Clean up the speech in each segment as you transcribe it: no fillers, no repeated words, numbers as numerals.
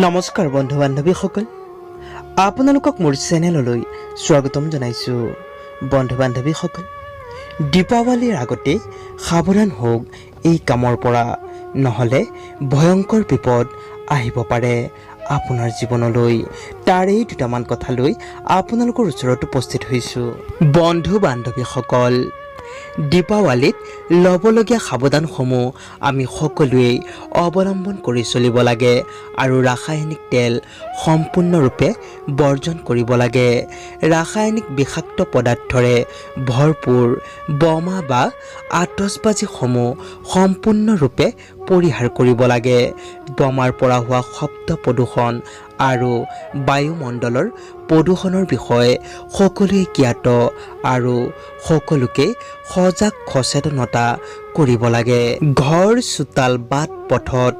নমস্কাৰ বন্ধু বান্ধৱীসকল, আপোনালোকক মোৰ চেনেললৈ স্বাগতম জনাইছোঁ। বন্ধু বান্ধৱীসকল, দীপাৱলীৰ আগতে সাৱধান হওক এই কামৰ পৰা, নহ'লে ভয়ংকৰ বিপদ আহিব পাৰে আপোনাৰ জীৱনলৈ। তাৰেই দুটামান কথা লৈ আপোনালোকৰ ওচৰত উপস্থিত হৈছোঁ। বন্ধু বান্ধৱীসকল, দীপাৱলীত ল'বলগীয়া সাৱধানসমূহ আমি সকলোৱে অৱলম্বন কৰি চলিব লাগে আৰু ৰাসায়নিক তেল সম্পূৰ্ণৰূপে বৰ্জন কৰিব লাগে। ৰাসায়নিক বিষাক্ত পদাৰ্থৰে ভৰপূৰ বোমা বা আতচবাজীসমূহ সম্পূৰ্ণৰূপে পৰিহাৰ কৰিব লাগে। বোমাৰ পৰা হোৱা শব্দ প্ৰদূষণ আৰু বায়ুমণ্ডলৰ প্ৰদূষণৰ বিষয়ে সকলোৱে জ্ঞাত আৰু সকলোকে সজাগ সচেতনতা কৰিব লাগে। ঘৰ, চোতাল, বাট পথত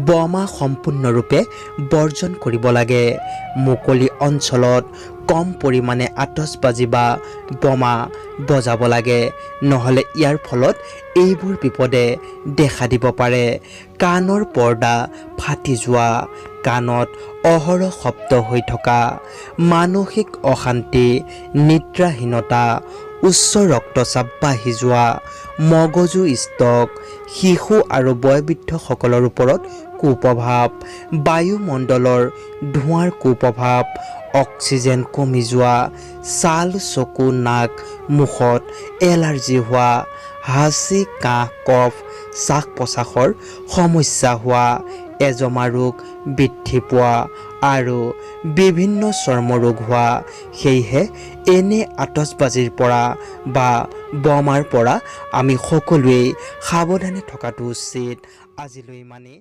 বোমা সম্পূৰ্ণৰূপে বৰ্জন কৰিব লাগে। মুকলি অঞ্চলত কম পৰিমাণে আতচবাজী বা বোমা বজাব লাগে, নহ'লে ইয়াৰ ফলত এইবোৰ বিপদে দেখা দিব পাৰে। কাণৰ পৰ্দা ফাটি যোৱা, কাণত অহৰহ শব্দ হৈ থকা, মানসিক অশান্তি, নিদ্ৰাহীনতা, উচ্চ ৰক্তচাপ বাঢ়ি যোৱা, মগজু ষ্ট্ৰক, শিশু আৰু বয়োবৃদ্ধসকলৰ ওপৰত কুপ্ৰভাৱ, বায়ুমণ্ডলৰ ধোঁৱাৰ কুপ্ৰভাৱ, অক্সিজেন কমি যোৱা, ছাল, চকু, নাক, মুখত এলাৰ্জি হোৱা, হাঁচি, কাহ, কফ, শ্বাস প্ৰশ্বাসৰ সমস্যা হোৱা, এজমা ৰোগ বৃদ্ধি পোৱা আৰু বিভিন্ন চৰ্মৰোগ হোৱা। সেয়েহে এনে আতচবাজীৰ পৰা বা বোমাৰ পৰা আমি সকলোৱেই সাৱধানে থকাটো উচিত। আজিলৈ ইমানেই।